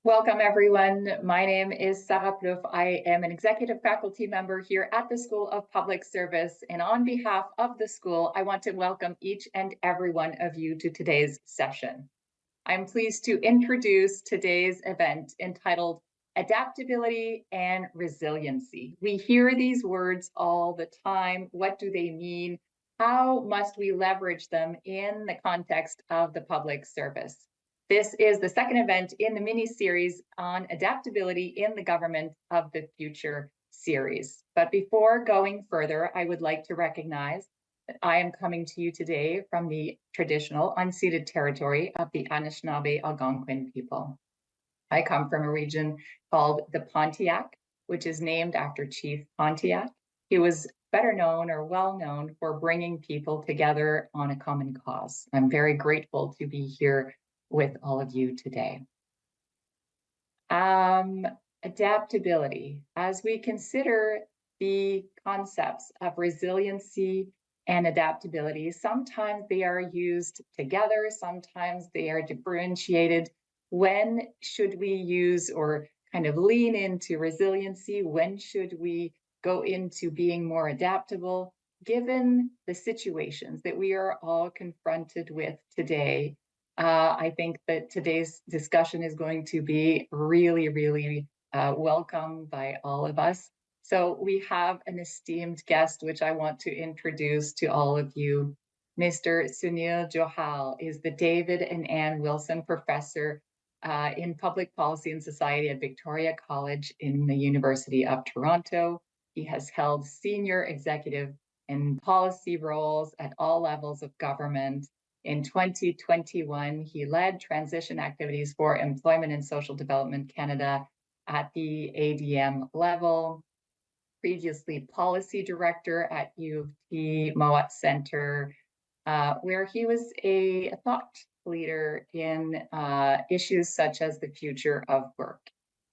Welcome, everyone. My name is Sarah Plouffe. I am an executive faculty member here at the School of Public Service. And on behalf of the school, I want to welcome each and every one of you to today's session. I'm pleased to introduce today's event entitled Adaptability and Resiliency. We hear these words all the time. What do they mean? How must we leverage them in the context of the public service? This is the second event in the mini-series on adaptability in the government of the future series. But before going further, I would like to recognize that I am coming to you today from the traditional unceded territory of the Anishinaabe Algonquin people. I come from a region called the Pontiac, which is named after Chief Pontiac. He was better known or well known for bringing people together on a common cause. I'm very grateful to be here with all of you today. Adaptability. As we consider the concepts of resiliency and adaptability, sometimes they are used together, sometimes they are differentiated. When should we use or kind of lean into resiliency? When should we go into being more adaptable? Given the situations that we are all confronted with today, I think that today's discussion is going to be really welcome by all of us. So we have an esteemed guest, which I want to introduce to all of you. Mr. Sunil Johal is the David and Ann Wilson Professor in Public Policy and Society at Victoria College in the University of Toronto. He has held senior executive and policy roles at all levels of government. In 2021, he led transition activities for Employment and Social Development Canada at the ADM level. Previously policy director at U of T Mowat Center, where he was a thought leader in issues such as the future of work.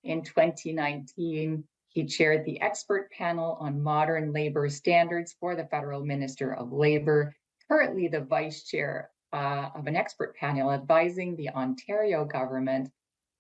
In 2019, he chaired the expert panel on modern labor standards for the Federal Minister of Labor, currently the vice chair of an expert panel advising the Ontario government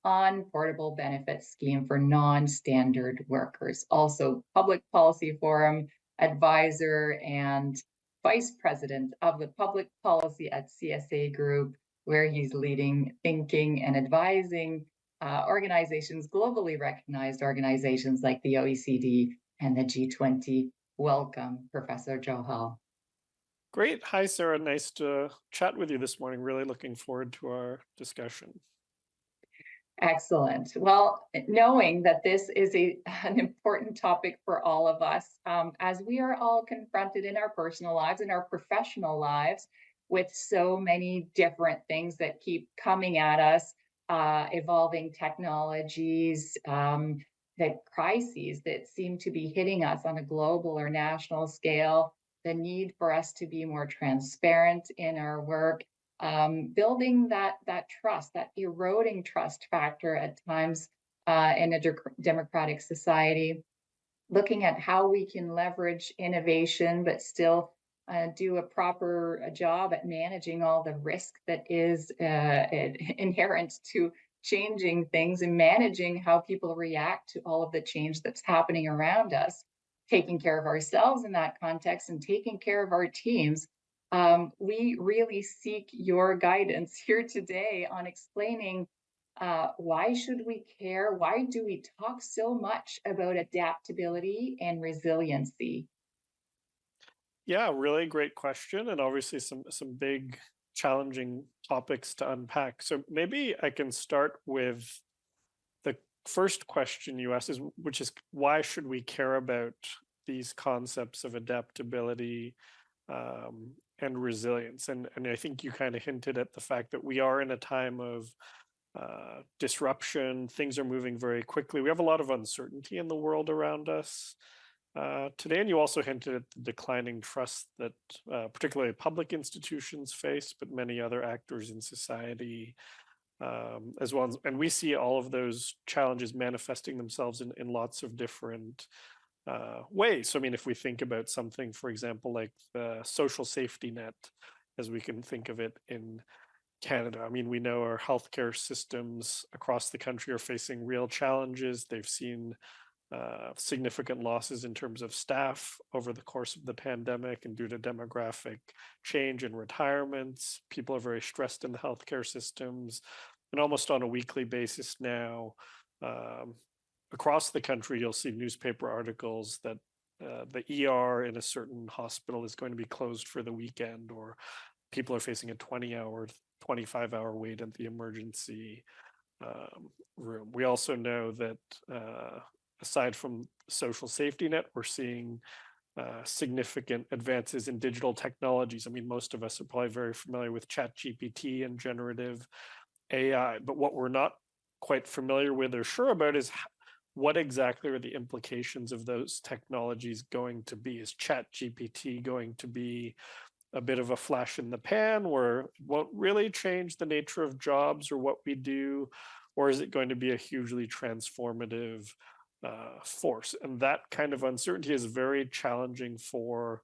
on portable benefit scheme for non-standard workers. Also, Public Policy Forum advisor and vice president of the public policy at CSA Group, where he's leading thinking and advising organizations, globally recognized organizations like the OECD and the G20. Welcome, Professor Johal. Great. Hi, Sarah. Nice to chat with you this morning. Really looking forward to our discussion. Excellent. Well, knowing that this is an important topic for all of us, as we are all confronted in our personal lives and our professional lives with so many different things that keep coming at us, evolving technologies, the crises that seem to be hitting us on a global or national scale, the need for us to be more transparent in our work, building that trust, that eroding trust factor at times in a democratic society, looking at how we can leverage innovation, but still do a proper job at managing all the risk that is inherent to changing things and managing how people react to all of the change that's happening around us, taking care of ourselves in that context and taking care of our teams. We really seek your guidance here today on explaining why should we care? Why do we talk so much about adaptability and resiliency? Yeah, really great question, and obviously some big, challenging topics to unpack. So maybe I can start with the first question you asked, which is why should we care about these concepts of adaptability and resilience? And I think you kind of hinted at the fact that we are in a time of disruption. Things are moving very quickly. We have a lot of uncertainty in the world around us today. And you also hinted at the declining trust that particularly public institutions face, but many other actors in society as well. And we see all of those challenges manifesting themselves in lots of different ways. So, I mean, if we think about something, for example, like the social safety net, as we can think of it in Canada. I mean, we know our healthcare systems across the country are facing real challenges. They've seen significant losses in terms of staff over the course of the pandemic and due to demographic change and retirements. People are very stressed in the healthcare systems. And almost on a weekly basis now, um, across the country, you'll see newspaper articles that the ER in a certain hospital is going to be closed for the weekend, or people are facing a 20-hour, 25-hour wait at the emergency room. We also know that aside from social safety net, we're seeing significant advances in digital technologies. I mean, most of us are probably very familiar with ChatGPT and generative AI, but what we're not quite familiar with or sure about is what exactly are the implications of those technologies going to be? Is ChatGPT going to be a bit of a flash in the pan where it won't really change the nature of jobs or what we do? Or is it going to be a hugely transformative force? And that kind of uncertainty is very challenging for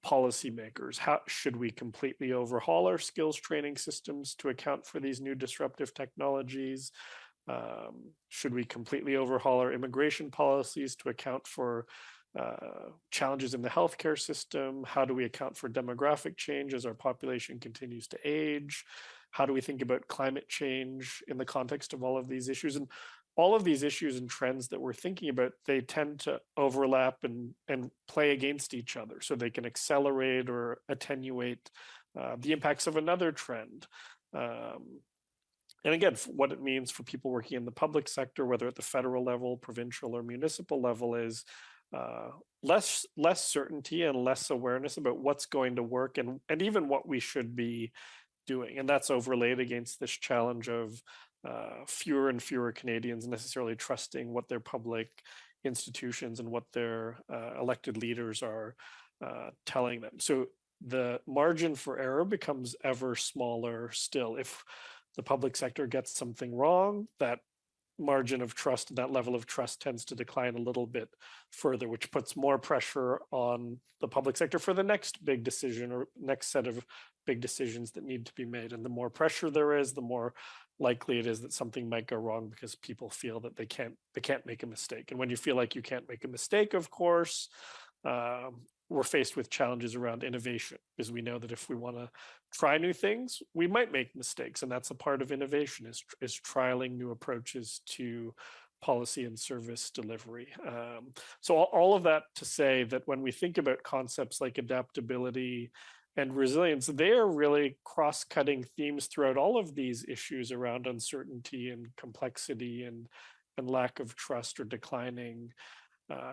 policymakers. How should we completely overhaul our skills training systems to account for these new disruptive technologies? Should we completely overhaul our immigration policies to account for challenges in the healthcare system? How do we account for demographic change as our population continues to age? How do we think about climate change in the context of all of these issues? And all of these issues and trends that we're thinking about, they tend to overlap and play against each other. So they can accelerate or attenuate the impacts of another trend. Um, and again, what it means for people working in the public sector, whether at the federal level, provincial, or municipal level, is uh, less certainty and less awareness about what's going to work and even what we should be doing. And that's overlaid against this challenge of fewer and fewer Canadians necessarily trusting what their public institutions and what their elected leaders are telling them. So the margin for error becomes ever smaller still. If the public sector gets something wrong, that margin of trust, that level of trust tends to decline a little bit further, which puts more pressure on the public sector for the next big decision or next set of big decisions that need to be made. And the more pressure there is, the more likely it is that something might go wrong because people feel that they can't make a mistake. And when you feel like you can't make a mistake, of course, we're faced with challenges around innovation, because we know that if we want to try new things, we might make mistakes, and that's a part of innovation, is trialing new approaches to policy and service delivery. So all of that to say that when we think about concepts like adaptability and resilience, they are really cross-cutting themes throughout all of these issues around uncertainty and complexity and lack of trust or declining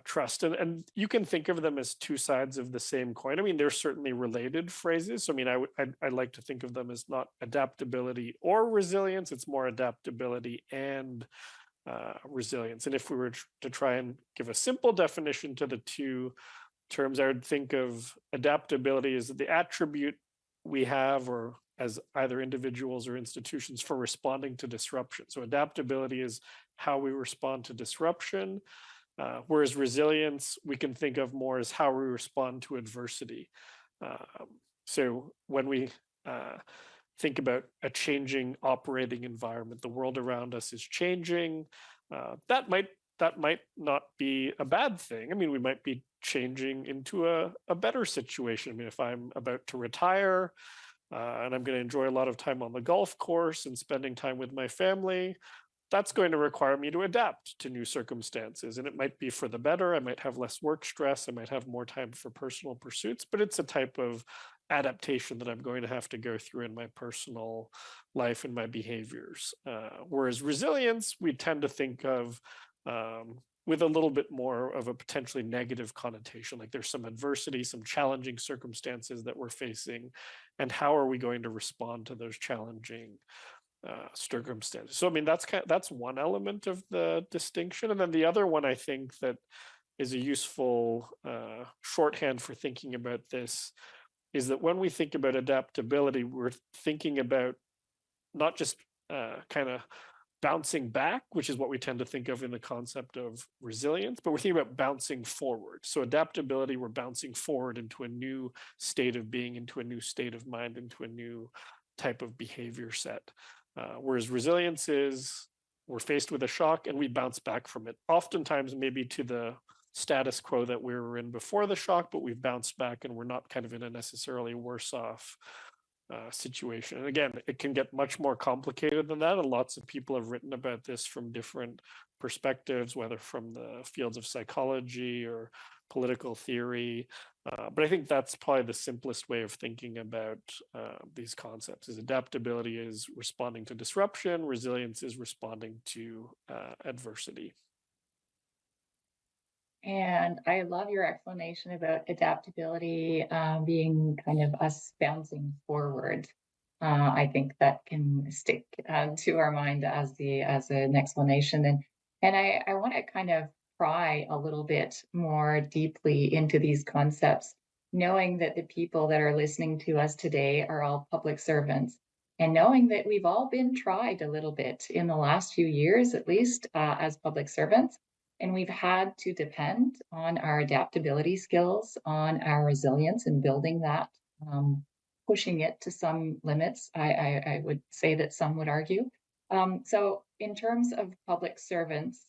trust. And you can think of them as two sides of the same coin. I mean, they're certainly related phrases. So, I mean, I'd like to think of them as not adaptability or resilience. It's more adaptability and resilience. And if we were to try and give a simple definition to the two terms, I would think of adaptability as the attribute we have, or as either individuals or institutions, for responding to disruption. So adaptability is how we respond to disruption, whereas resilience we can think of more as how we respond to adversity. So when we think about a changing operating environment, the world around us is changing. That might not be a bad thing. I mean, we might be changing into a better situation. I mean, if I'm about to retire and I'm going to enjoy a lot of time on the golf course and spending time with my family, that's going to require me to adapt to new circumstances. And it might be for the better. I might have less work stress. I might have more time for personal pursuits, but it's a type of adaptation that I'm going to have to go through in my personal life and my behaviors. Whereas resilience, we tend to think of with a little bit more of a potentially negative connotation. Like there's some adversity, some challenging circumstances that we're facing, and how are we going to respond to those challenging circumstances? So, I mean, that's one element of the distinction, and then the other one I think that is a useful shorthand for thinking about this is that when we think about adaptability, we're thinking about not just kind of bouncing back, which is what we tend to think of in the concept of resilience, but we're thinking about bouncing forward. So adaptability, we're bouncing forward into a new state of being, into a new state of mind, into a new type of behavior set. Whereas resilience is we're faced with a shock and we bounce back from it. Oftentimes, maybe to the status quo that we were in before the shock, but we've bounced back and we're not kind of in a necessarily worse off situation. And again, it can get much more complicated than that. And lots of people have written about this from different perspectives, whether from the fields of psychology or political theory. But I think that's probably the simplest way of thinking about these concepts is adaptability is responding to disruption, resilience is responding to adversity. And I love your explanation about adaptability being kind of us bouncing forward. I think that can stick to our mind as an explanation. And I want to kind of pry a little bit more deeply into these concepts, knowing that the people that are listening to us today are all public servants, and knowing that we've all been tried a little bit in the last few years, at least as public servants. And we've had to depend on our adaptability skills, on our resilience and building that, pushing it to some limits. I would say that some would argue. So, in terms of public servants,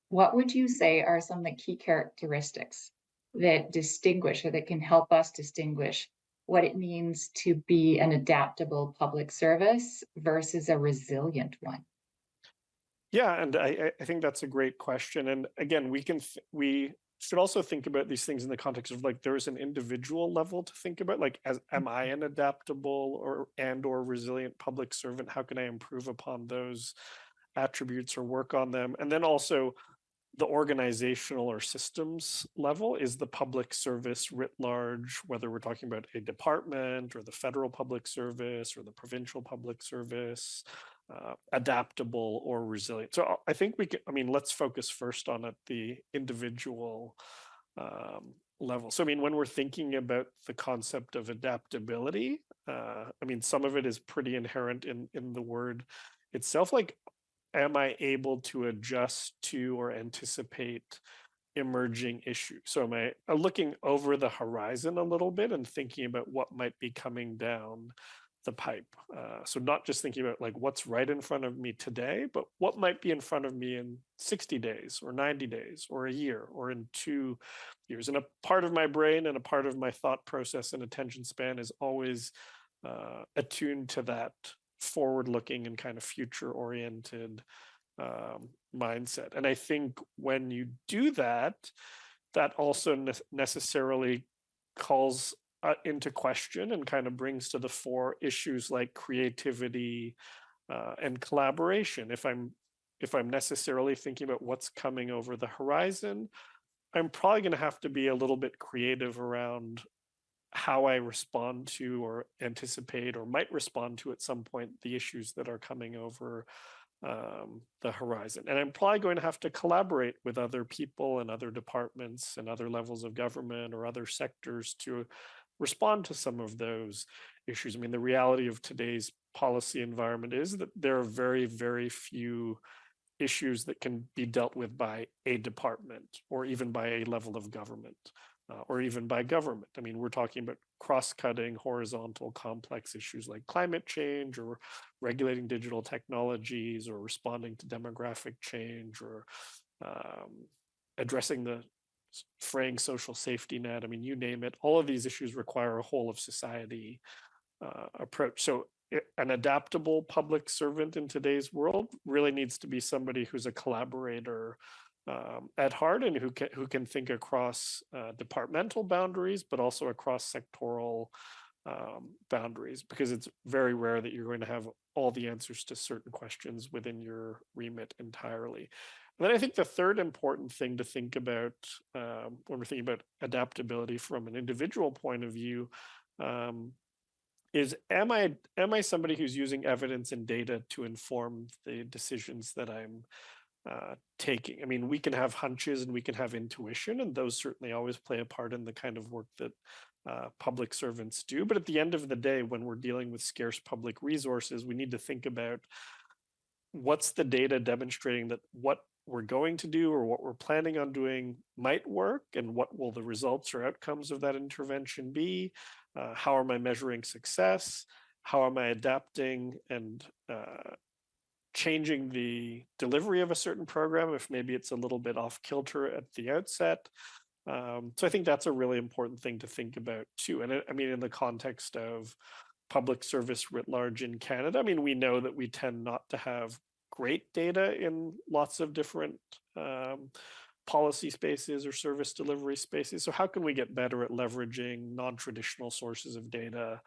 what would you say are some of the key characteristics that distinguish or that can help us distinguish what it means to be an adaptable public service versus a resilient one? Yeah, and I think that's a great question. And again, we should also think about these things in the context of like there's an individual level to think about, like as am I an adaptable or resilient public servant? How can I improve upon those attributes or work on them? And then also the organizational or systems level is the public service writ large, whether we're talking about a department or the federal public service or the provincial public service, adaptable or resilient. So I think we can, I mean, let's focus first on at the individual level. So, I mean, when we're thinking about the concept of adaptability, I mean, some of it is pretty inherent in the word itself. Like, am I able to adjust to or anticipate emerging issues? So am I looking over the horizon a little bit and thinking about what might be coming down the pipe? So not just thinking about like what's right in front of me today, but what might be in front of me in 60 days or 90 days or a year or in 2 years. And a part of my brain and a part of my thought process and attention span is always attuned to that forward looking and kind of future oriented mindset. And I think when you do that, that also necessarily calls into question and kind of brings to the fore issues like creativity and collaboration. If I'm necessarily thinking about what's coming over the horizon, I'm probably going to have to be a little bit creative around how I respond to or anticipate or might respond to at some point the issues that are coming over the horizon. And I'm probably going to have to collaborate with other people and other departments and other levels of government or other sectors to respond to some of those issues. I mean, the reality of today's policy environment is that there are very, very few issues that can be dealt with by a department or even by a level of government. Or even by government. I mean, we're talking about cross-cutting, horizontal, complex issues like climate change or regulating digital technologies or responding to demographic change or addressing the fraying social safety net. I mean, you name it. All of these issues require a whole of society approach. So an adaptable public servant in today's world really needs to be somebody who's a collaborator at heart and who can think across departmental boundaries, but also across sectoral boundaries, because it's very rare that you're going to have all the answers to certain questions within your remit entirely. And then I think the third important thing to think about when we're thinking about adaptability from an individual point of view is am I somebody who's using evidence and data to inform the decisions that I'm taking? I mean, we can have hunches and we can have intuition, and those certainly always play a part in the kind of work that public servants do. But at the end of the day, when we're dealing with scarce public resources, we need to think about what's the data demonstrating that what we're going to do or what we're planning on doing might work, and what will the results or outcomes of that intervention be? How am I measuring success? how am I adapting and changing the delivery of a certain program if maybe it's a little bit off kilter at the outset. So I think that's a really important thing to think about too. And I mean, in the context of public service writ large in Canada, I mean, we know that we tend not to have great data in lots of different um, policy spaces or service delivery spaces. So how can we get better at leveraging non-traditional sources of data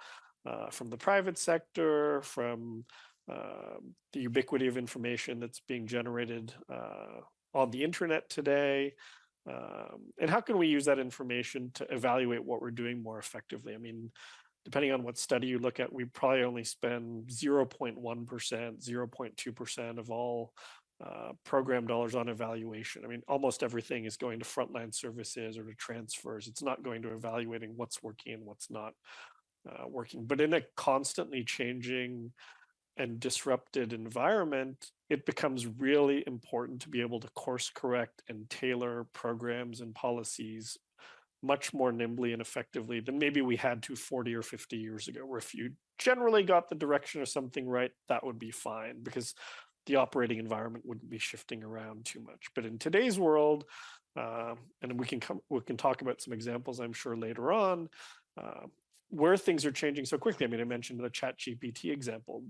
from the private sector, from the ubiquity of information that's being generated on the internet today? And how can we use that information to evaluate what we're doing more effectively? I mean, depending on what study you look at, we probably only spend 0.1%, 0.2% of all program dollars on evaluation. I mean, almost everything is going to frontline services or to transfers. It's not going to evaluating what's working and what's not working. But in a constantly changing and disrupted environment, it becomes really important to be able to course correct and tailor programs and policies much more nimbly and effectively than maybe we had to 40 or 50 years ago, where if you generally got the direction of something right, that would be fine because the operating environment wouldn't be shifting around too much. But in today's world, and we can talk about some examples, I'm sure, later on, uh, where things are changing so quickly. I mean, I mentioned the Chat GPT example.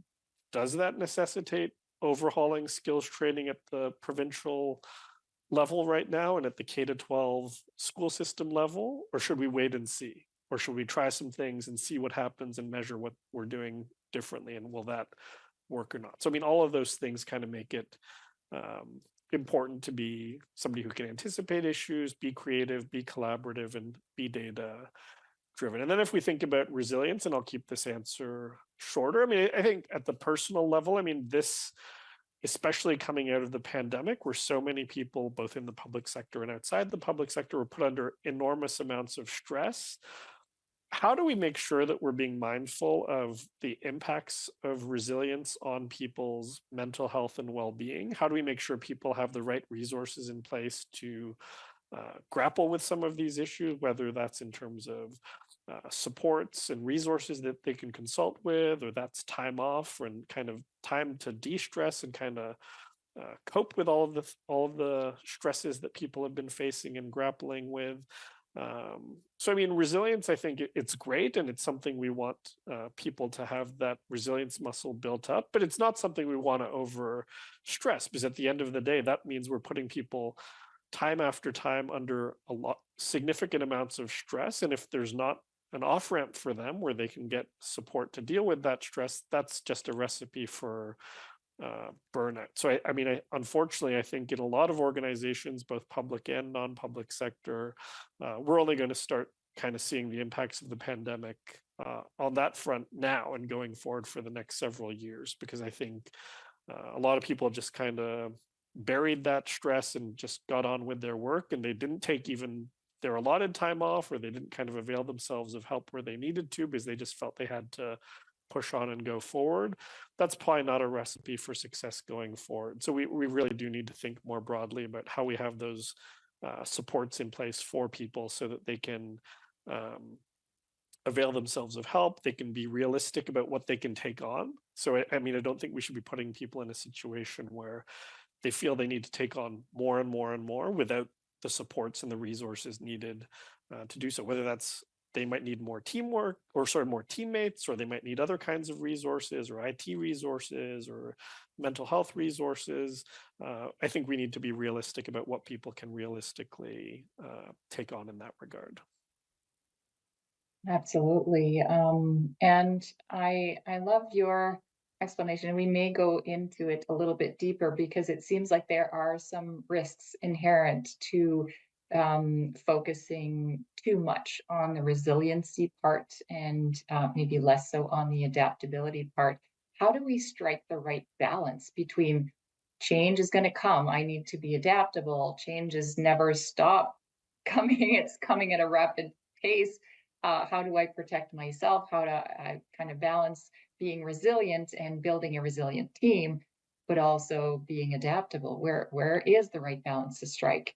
Does that necessitate overhauling skills training at the provincial level right now and at the K to 12 school system level? Or should we wait and see? Or should we try some things and see what happens and measure what we're doing differently? And will that work or not? So, I mean, all of those things kind of make it important to be somebody who can anticipate issues, be creative, be collaborative, and be data driven. And then if we think about resilience, and I'll keep this answer shorter, I mean, I think at the personal level, I mean, this, especially coming out of the pandemic, where so many people, both in the public sector and outside the public sector, were put under enormous amounts of stress. How do we make sure that we're being mindful of the impacts of resilience on people's mental health and well-being? How do we make sure people have the right resources in place to grapple with some of these issues, whether that's in terms of supports and resources that they can consult with, or that's time off and kind of time to de-stress and kind of cope with all of the stresses that people have been facing and grappling with. So I mean, resilience, I think it's great, and it's something we want people to have that resilience muscle built up, but it's not something we want to over stress, because at the end of the day, that means we're putting people time after time under a lot significant amounts of stress. And if there's not an off ramp for them where they can get support to deal with that stress, that's just a recipe for burnout. So I mean, unfortunately, I think in a lot of organizations, both public and non-public sector, we're only going to start kind of seeing the impacts of the pandemic on that front now and going forward for the next several years, because I think a lot of people just kind of buried that stress and just got on with their work, and they didn't take even their allotted time off, or they didn't kind of avail themselves of help where they needed to because they just felt they had to push on and go forward. That's probably not a recipe for success going forward. So we really do need to think more broadly about how we have those supports in place for people so that they can avail themselves of help. They can be realistic about what they can take on. So I mean, I don't think we should be putting people in a situation where they feel they need to take on more and more and more without the supports and the resources needed to do so. Whether that's they might need more teamwork, or sort of more teammates, or they might need other kinds of resources, or IT resources, or mental health resources. I think we need to be realistic about what people can realistically take on in that regard. Absolutely. And I love your explanation. We may go into it a little bit deeper because it seems like there are some risks inherent to focusing too much on the resiliency part and maybe less so on the adaptability part. How do we strike the right balance between change is going to come? I need to be adaptable. Changes never stop coming. It's coming at a rapid pace. How do I protect myself? How do I kind of balance being resilient and building a resilient team, but also being adaptable? Where is the right balance to strike?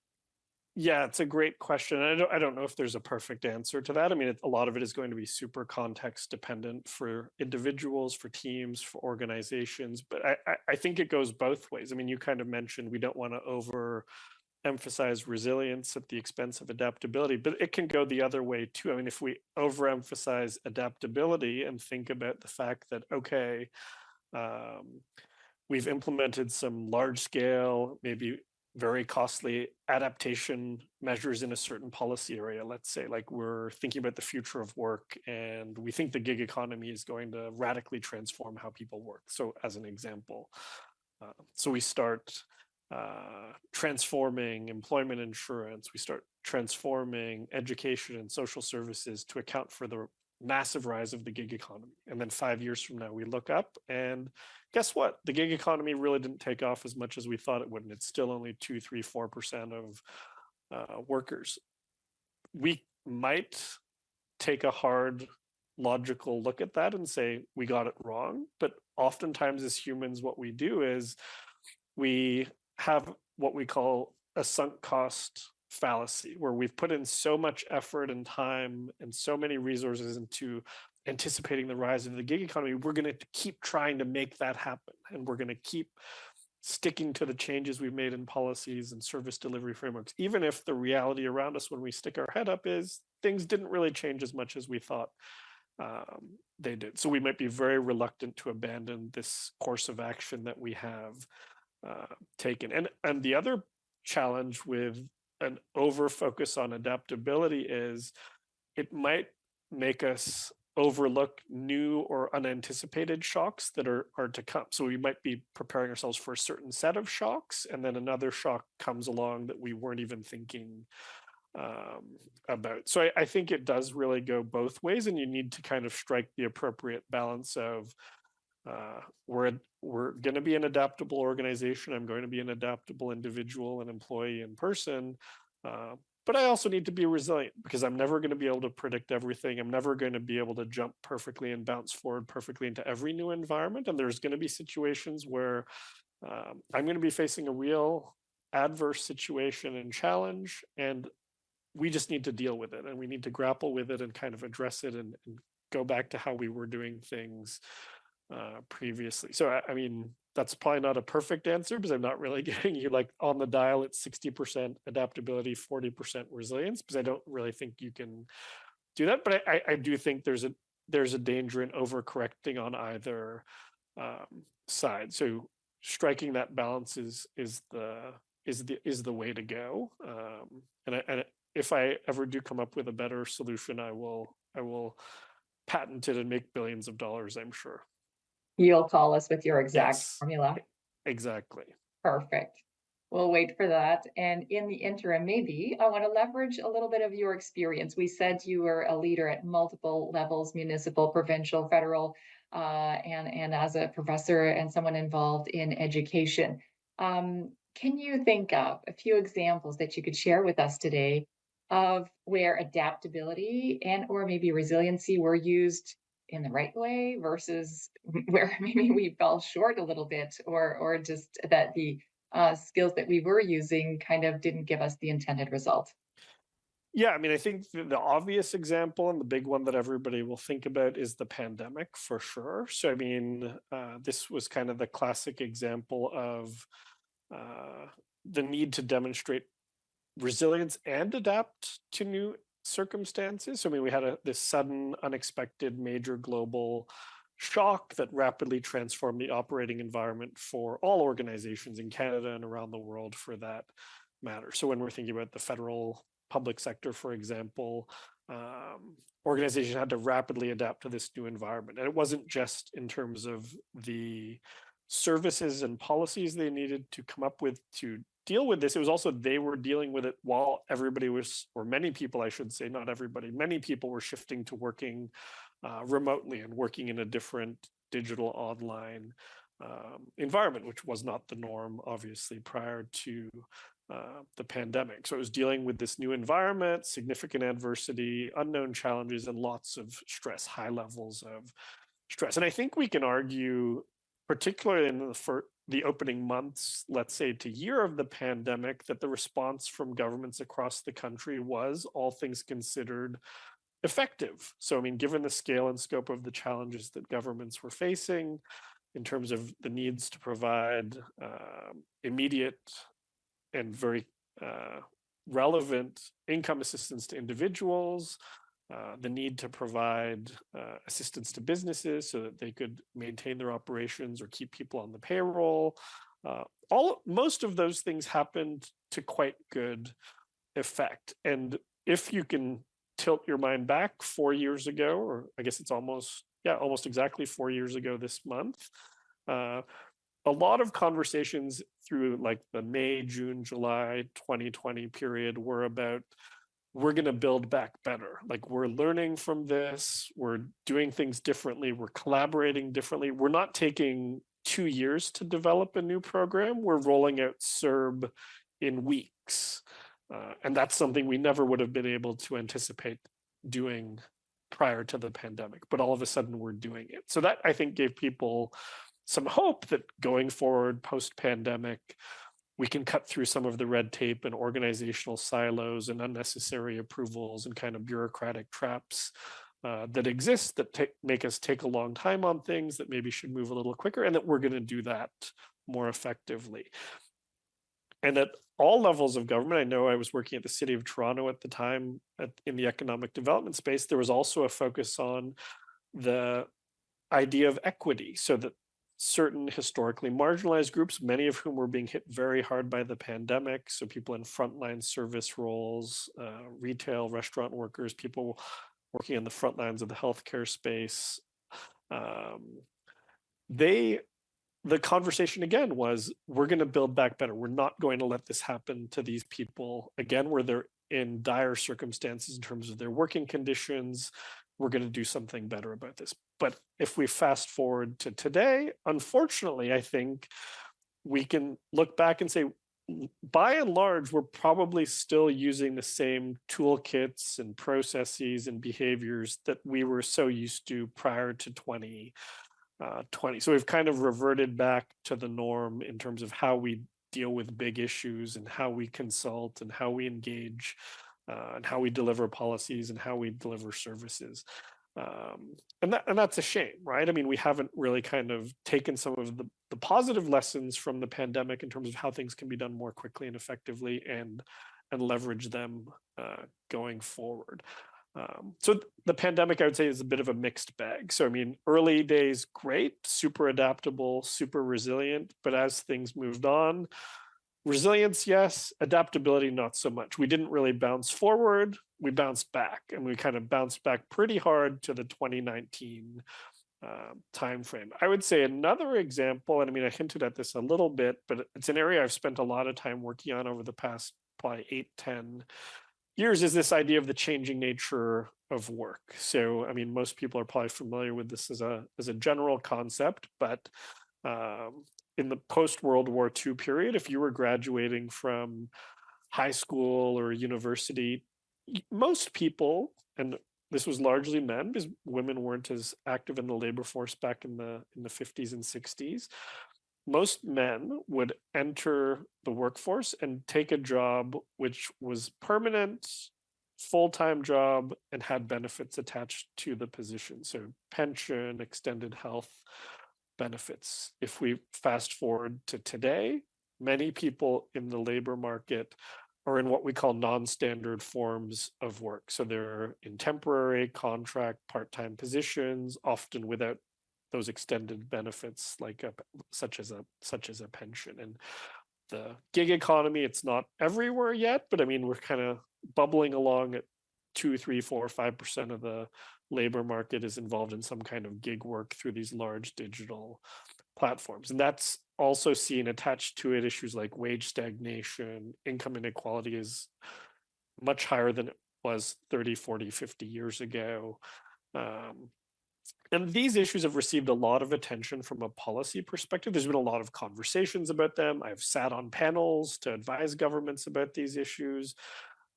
Yeah, it's a great question. I don't know if there's a perfect answer to that. I mean, a lot of it is going to be super context dependent for individuals, for teams, for organizations. But I think it goes both ways. I mean, you kind of mentioned we don't want to overemphasize resilience at the expense of adaptability, but it can go the other way too. I mean, if we overemphasize adaptability and think about the fact that, okay, um, we've implemented some large scale, maybe very costly adaptation measures in a certain policy area. Let's say, like, we're thinking about the future of work and we think the gig economy is going to radically transform how people work. So, as an example, so we start transforming employment insurance, we start transforming education and social services to account for the massive rise of the gig economy. And then 5 years from now, we look up and guess what? The gig economy really didn't take off as much as we thought it would. And it's still only 2, 3, 4% of workers. We might take a hard logical look at that and say we got it wrong. But oftentimes, as humans, what we do is we have what we call a sunk cost fallacy, where we've put in so much effort and time and so many resources into anticipating the rise of the gig economy. We're going to keep trying to make that happen. And we're going to keep sticking to the changes we've made in policies and service delivery frameworks, even if the reality around us when we stick our head up is things didn't really change as much as we thought they did. So we might be very reluctant to abandon this course of action that we have taken. And the other challenge with an over focus on adaptability is it might make us overlook new or unanticipated shocks that are to come. So we might be preparing ourselves for a certain set of shocks, and then another shock comes along that we weren't even thinking about. So I think it does really go both ways, and you need to kind of strike the appropriate balance of we're going to be an adaptable organization. I'm going to be an adaptable individual and employee and person. Uh, but I also need to be resilient because I'm never going to be able to predict everything. I'm never going to be able to jump perfectly and bounce forward perfectly into every new environment. And there's going to be situations where I'm going to be facing a real adverse situation and challenge. And we just need to deal with it and we need to grapple with it and kind of address it and go back to how we were doing things previously. So, I mean, that's probably not a perfect answer because I'm not really getting you like on the dial. It's 60% adaptability, 40% resilience, because I don't really think you can do that. But I do think there's a danger in overcorrecting on either side. So striking that balance is the way to go. And if I ever do come up with a better solution, I will patent it and make billions of dollars, I'm sure. You'll call us with your exact Yes, formula. exactly. Perfect. We'll wait for that. And in the interim, maybe I want to leverage a little bit of your experience. We said you were a leader at multiple levels, municipal, provincial, federal, and as a professor and someone involved in education. Can you think of a few examples that you could share with us today of where adaptability and or maybe resiliency were used in the right way versus where maybe we fell short a little bit or just that the skills that we were using kind of didn't give us the intended result? Yeah, I mean, I think the obvious example and the big one that everybody will think about is the pandemic for sure. So, I mean, this was kind of the classic example of uh, the need to demonstrate resilience and adapt to new circumstances. So, I mean, we had this sudden, unexpected, major global shock that rapidly transformed the operating environment for all organizations in Canada and around the world for that matter. So, when we're thinking about the federal public sector, for example, organizations had to rapidly adapt to this new environment. And it wasn't just in terms of the services and policies they needed to come up with to deal with this. It was also they were dealing with it while everybody was, or many people, I should say, not everybody, many people were shifting to working remotely and working in a different digital online environment, which was not the norm, obviously, prior to the pandemic. So it was dealing with this new environment, significant adversity, unknown challenges, and lots of stress, high levels of stress. And I think we can argue, particularly in the the opening months, let's say to year of the pandemic, that the response from governments across the country was, all things considered, effective. So, I mean, given the scale and scope of the challenges that governments were facing in terms of the needs to provide immediate and very uh, relevant income assistance to individuals, the need to provide assistance to businesses so that they could maintain their operations or keep people on the payroll. Most of those things happened to quite good effect. And if you can tilt your mind back 4 years ago, or I guess it's almost exactly 4 years ago this month, uh, a lot of conversations through like the May, June, July 2020 period were about, we're going to build back better. Like, we're learning from this, we're doing things differently, we're collaborating differently. We're not taking 2 years to develop a new program. We're rolling out CERB in weeks. And that's something we never would have been able to anticipate doing prior to the pandemic. But all of a sudden, we're doing it. So that, I think, gave people some hope that going forward post pandemic, we can cut through some of the red tape and organizational silos and unnecessary approvals and kind of bureaucratic traps that exist that make us take a long time on things that maybe should move a little quicker, and that we're going to do that more effectively. And at all levels of government, I know I was working at the City of Toronto at the time in the economic development space. There was also a focus on the idea of equity, so that certain historically marginalized groups, many of whom were being hit very hard by the pandemic, so people in frontline service roles, retail, restaurant workers, people working on the front lines of the healthcare space, they the conversation again was, we're going to build back better. We're not going to let this happen to these people again, where they're in dire circumstances in terms of their working conditions. We're going to do something better about this. But if we fast forward to today, unfortunately, I think we can look back and say, by and large, we're probably still using the same toolkits and processes and behaviors that we were so used to prior to 2020. So we've kind of reverted back to the norm in terms of how we deal with big issues and how we consult and how we engage and how we deliver policies and how we deliver services. And that's a shame, right? I mean, we haven't really kind of taken some of the positive lessons from the pandemic in terms of how things can be done more quickly and effectively, and leverage them going forward. So the pandemic, I would say, is a bit of a mixed bag. So, I mean, early days, great, super adaptable, super resilient. But as things moved on, resilience, yes, adaptability, not so much. We didn't really bounce forward. We bounced back, and we kind of bounced back pretty hard to the 2019 timeframe. I would say another example, and I mean, I hinted at this a little bit, but it's an area I've spent a lot of time working on over the past probably 8-10 years, is this idea of the changing nature of work. So, I mean, most people are probably familiar with this as a general concept, but in the post-World War II period, if you were graduating from high school or university, most people, and this was largely men because women weren't as active in the labor force back in the 50s and 60s, most men would enter the workforce and take a job which was permanent, full-time job, and had benefits attached to the position. So pension, extended health benefits. If we fast forward to today, many people in the labor market are in what we call non-standard forms of work. So they're in temporary, contract, part-time positions, often without those extended benefits, like such as a pension. And the gig economy, it's not everywhere yet, but I mean, we're kind of bubbling along at 2, 3, 4, 5% of the labor market is involved in some kind of gig work through these large digital platforms. And that's also seen attached to it issues like wage stagnation, income inequality is much higher than it was 30, 40, 50 years ago. And these issues have received a lot of attention from a policy perspective. There's been a lot of conversations about them. I've sat on panels to advise governments about these issues,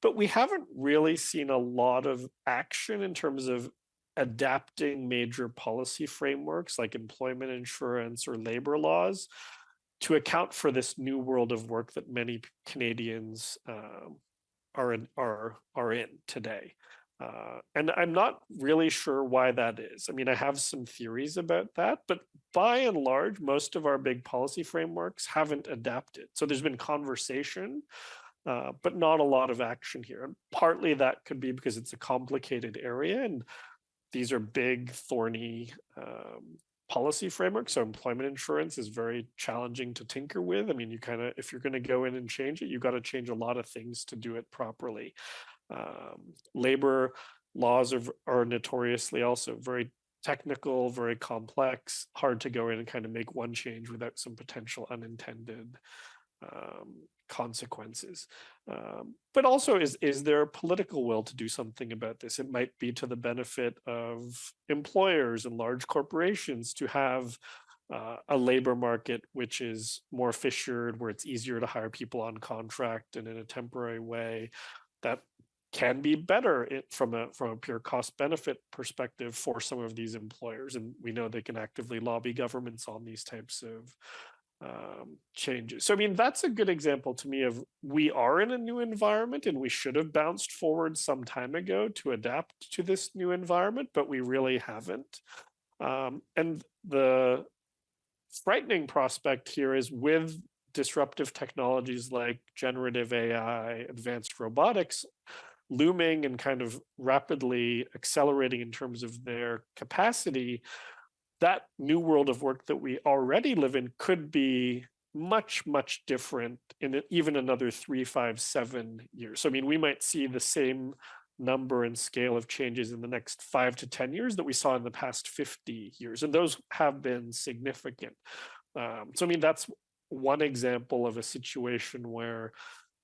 but we haven't really seen a lot of action in terms of adapting major policy frameworks like employment insurance or labor laws to account for this new world of work that many Canadians are in today. And I'm not really sure why that is. I mean, I have some theories about that, but by and large, most of our big policy frameworks haven't adapted. So there's been conversation, but not a lot of action here. And partly that could be because it's a complicated area, and these are big, thorny policy frameworks. So employment insurance is very challenging to tinker with. I mean, you kind of, if you're going to go in and change it, you got to change a lot of things to do it properly. Labor laws are notoriously also very technical, very complex, hard to go in and kind of make one change without some potential unintended consequences. But also, is there a political will to do something about this? It might be to the benefit of employers and large corporations to have a labor market which is more fissured, where it's easier to hire people on contract and in a temporary way. That can be better from a pure cost benefit perspective for some of these employers, and we know they can actively lobby governments on these types of changes. So I mean, that's a good example to me of, we are in a new environment and we should have bounced forward some time ago to adapt to this new environment, but we really haven't. And the frightening prospect here is, with disruptive technologies like generative AI, advanced robotics looming and kind of rapidly accelerating in terms of their capacity, that new world of work that we already live in could be much, much different in even another 3, 5, 7 years. So, I mean, we might see the same number and scale of changes in the next 5 to 10 years that we saw in the past 50 years. And those have been significant. So, I mean, that's one example of a situation where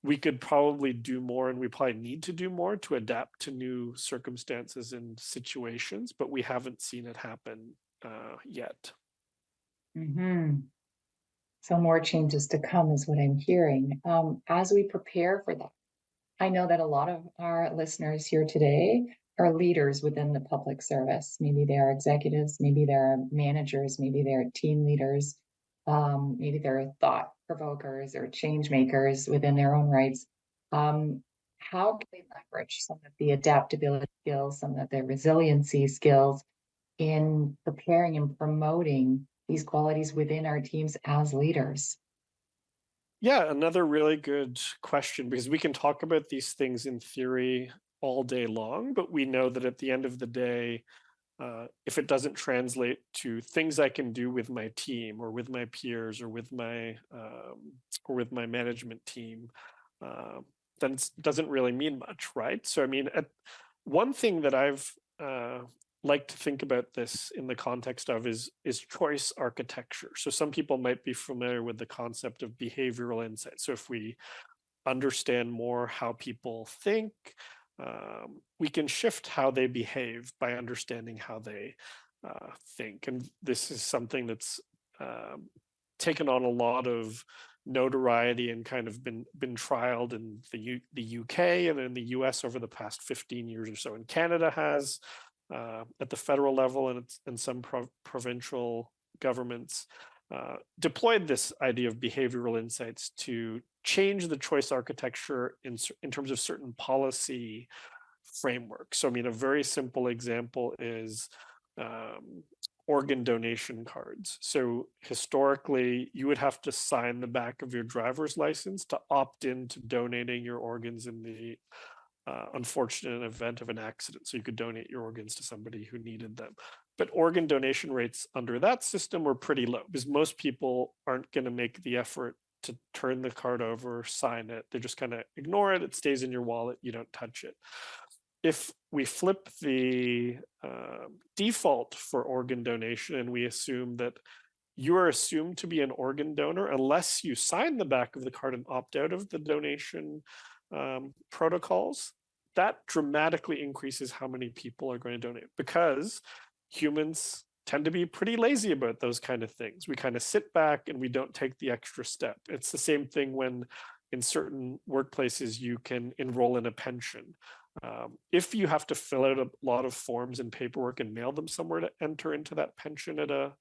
we could probably do more, and we probably need to do more to adapt to new circumstances and situations, but we haven't seen it happen yet. Mm-hmm. So more changes to come is what I'm hearing. As we prepare for that, I know that a lot of our listeners here today are leaders within the public service. Maybe they are executives, maybe they're managers, maybe they're team leaders, maybe they're thought provokers or change makers within their own rights. How can they leverage some of the adaptability skills, some of the resiliency skills in preparing and promoting these qualities within our teams as leaders? Yeah, another really good question, because we can talk about these things in theory all day long, but we know that at the end of the day, if it doesn't translate to things I can do with my team or with my peers or with my management team, then it doesn't really mean much, right? So I mean, one thing that I've like to think about this in the context of is choice architecture. So some people might be familiar with the concept of behavioral insight. So if we understand more how people think, we can shift how they behave by understanding how they think. And this is something that's taken on a lot of notoriety and kind of been trialed in the UK and in the US over the past 15 years or so. And Canada has, at the federal level and some provincial governments, deployed this idea of behavioral insights to change the choice architecture in terms of certain policy frameworks. So, I mean, a very simple example is organ donation cards. So historically, you would have to sign the back of your driver's license to opt into donating your organs in the unfortunate event of an accident. So you could donate your organs to somebody who needed them. But organ donation rates under that system were pretty low, because most people aren't going to make the effort to turn the card over, sign it. They just kind of ignore it. It stays in your wallet. You don't touch it. If we flip the default for organ donation and we assume that you are assumed to be an organ donor unless you sign the back of the card and opt out of the donation protocols, that dramatically increases how many people are going to donate, because humans tend to be pretty lazy about those kind of things. We kind of sit back and we don't take the extra step. It's the same thing when in certain workplaces you can enroll in a pension. If you have to fill out a lot of forms and paperwork and mail them somewhere to enter into that pension at a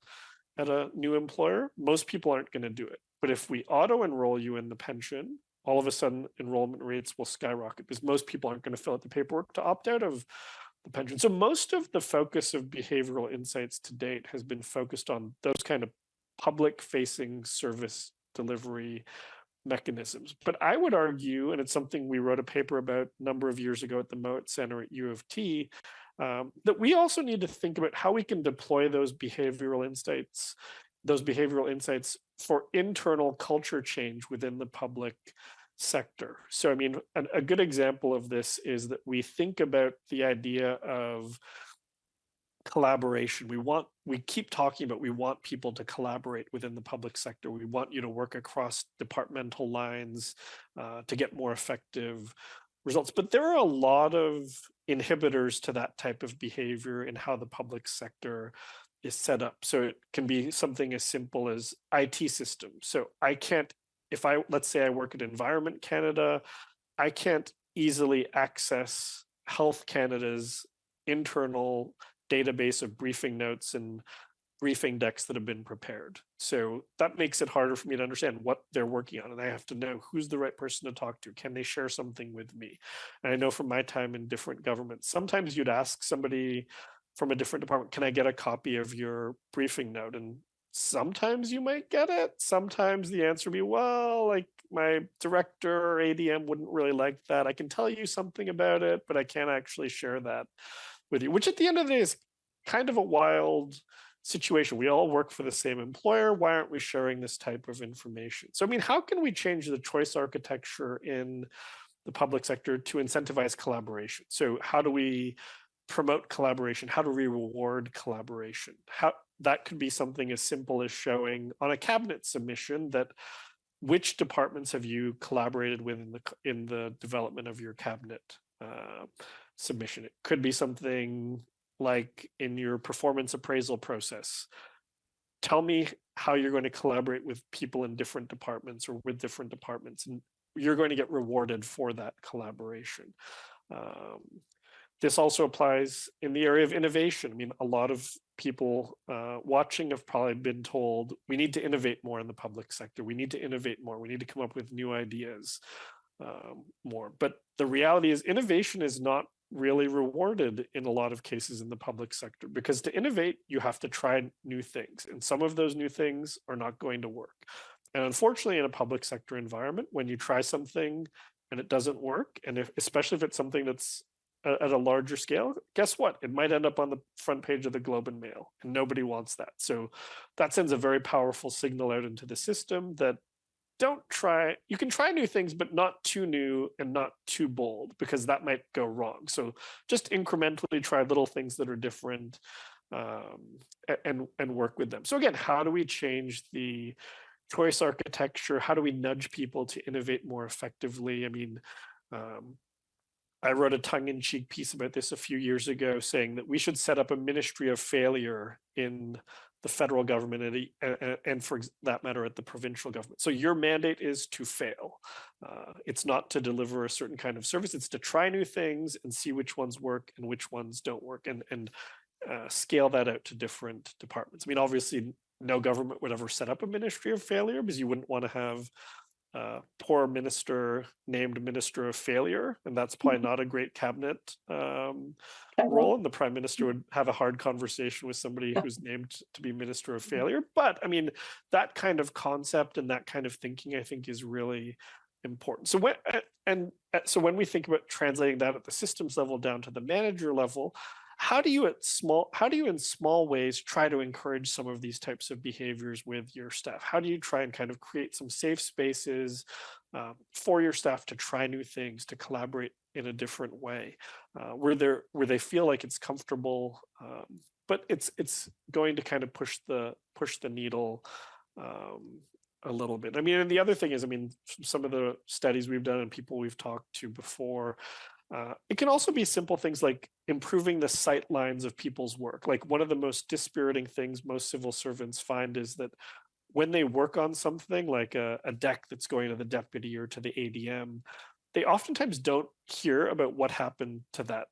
at a new employer, most people aren't going to do it. But if we auto enroll you in the pension, all of a sudden enrollment rates will skyrocket because most people aren't going to fill out the paperwork to opt out of the pension. So most of the focus of behavioral insights to date has been focused on those kind of public facing service delivery mechanisms. But I would argue, and it's something we wrote a paper about a number of years ago at the Mowat Center at U of T, that we also need to think about how we can deploy those behavioral insights for internal culture change within the public sector. So, I mean, a good example of this is that we think about the idea of collaboration. We keep talking about we want people to collaborate within the public sector. We want you to work across departmental lines to get more effective results. But there are a lot of inhibitors to that type of behavior in how the public sector is set up. So it can be something as simple as IT systems. So I can't, if I, let's say I work at Environment Canada, I can't easily access Health Canada's internal database of briefing notes and briefing decks that have been prepared. So that makes it harder for me to understand what they're working on. And I have to know who's the right person to talk to. Can they share something with me? And I know from my time in different governments, sometimes you'd ask somebody from a different department, can I get a copy of your briefing note? And sometimes you might get it. Sometimes the answer would be, well, like my director or ADM wouldn't really like that. I can tell you something about it, but I can't actually share that with you, which at the end of the day is kind of a wild situation. We all work for the same employer. Why aren't we sharing this type of information? So, I mean, how can we change the choice architecture in the public sector to incentivize collaboration? So, how do we promote collaboration? How do we reward collaboration? How that could be something as simple as showing on a cabinet submission that which departments have you collaborated with in the development of your cabinet submission. It could be something like in your performance appraisal process. Tell me how you're going to collaborate with people in different departments or with different departments, and you're going to get rewarded for that collaboration. This also applies in the area of innovation. I mean, a lot of people watching have probably been told we need to innovate more in the public sector. We need to innovate more. We need to come up with new ideas more. But the reality is innovation is not really rewarded in a lot of cases in the public sector, because to innovate, you have to try new things. And some of those new things are not going to work. And unfortunately, in a public sector environment, when you try something and it doesn't work, and especially if it's something that's at a larger scale, guess what? It might end up on the front page of the Globe and Mail, and nobody wants that. So that sends a very powerful signal out into the system that you can try new things, but not too new and not too bold, because that might go wrong. So just incrementally try little things that are different and work with them. So again, how do we change the choice architecture? How do we nudge people to innovate more effectively? I mean, I wrote a tongue-in-cheek piece about this a few years ago, saying that we should set up a ministry of failure in the federal government and for that matter, at the provincial government. So your mandate is to fail. It's not to deliver a certain kind of service. It's to try new things and see which ones work and which ones don't work, and scale that out to different departments. I mean, obviously, no government would ever set up a ministry of failure, because you wouldn't want to have poor minister named minister of failure, and that's probably not a great cabinet role, and the prime minister would have a hard conversation with somebody who's named to be minister of failure. But I mean, that kind of concept and that kind of thinking, I think, is really important. So when we think about translating that at the systems level down to the manager level, how do you in small ways try to encourage some of these types of behaviors with your staff? How do you try and kind of create some safe spaces for your staff to try new things, to collaborate in a different way, where they feel like it's comfortable, but it's going to kind of push the needle a little bit. I mean, and the other thing is, I mean, some of the studies we've done and people we've talked to before, it can also be simple things like improving the sight lines of people's work. Like, one of the most dispiriting things most civil servants find is that when they work on something like a deck that's going to the deputy or to the ADM, they oftentimes don't hear about what happened to that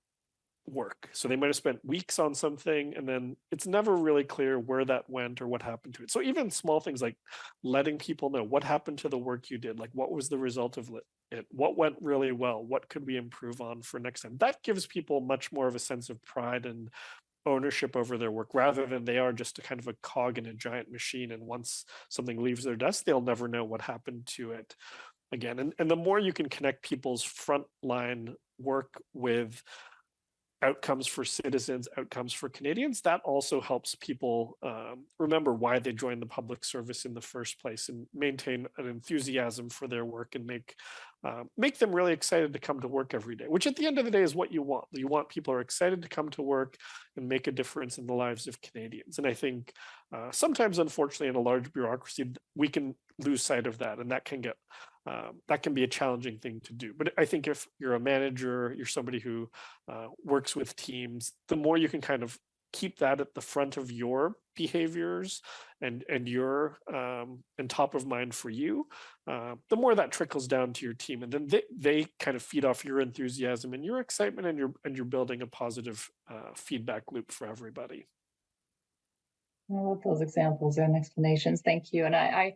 work. So they might have spent weeks on something and then it's never really clear where that went or what happened to it. So even small things like letting people know what happened to the work you did, like what was the result of it, what went really well, what could we improve on for next time. That gives people much more of a sense of pride and ownership over their work rather than they are just a kind of a cog in a giant machine. And once something leaves their desk, they'll never know what happened to it again. And the more you can connect people's frontline work with outcomes for citizens, outcomes for Canadians, that also helps people remember why they joined the public service in the first place and maintain an enthusiasm for their work and make them really excited to come to work every day, which at the end of the day is what you want. You want people who are excited to come to work and make a difference in the lives of Canadians. And I think sometimes, unfortunately, in a large bureaucracy, we can lose sight of that, and that can be a challenging thing to do. But I think if you're a manager, you're somebody who works with teams, the more you can kind of keep that at the front of your behaviors and your and top of mind for you, the more that trickles down to your team, and then they kind of feed off your enthusiasm and your excitement, and you're building a positive feedback loop for everybody. I love those examples and explanations. Thank you. And I've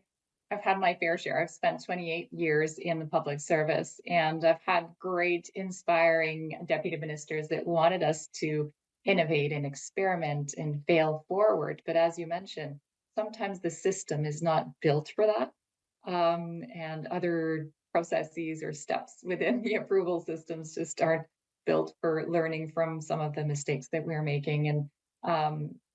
had my fair share. I've spent 28 years in the public service, and I've had great, inspiring deputy ministers that wanted us to innovate and experiment and fail forward. But as you mentioned, sometimes the system is not built for that, and other processes or steps within the approval systems just aren't built for learning from some of the mistakes that we're making. And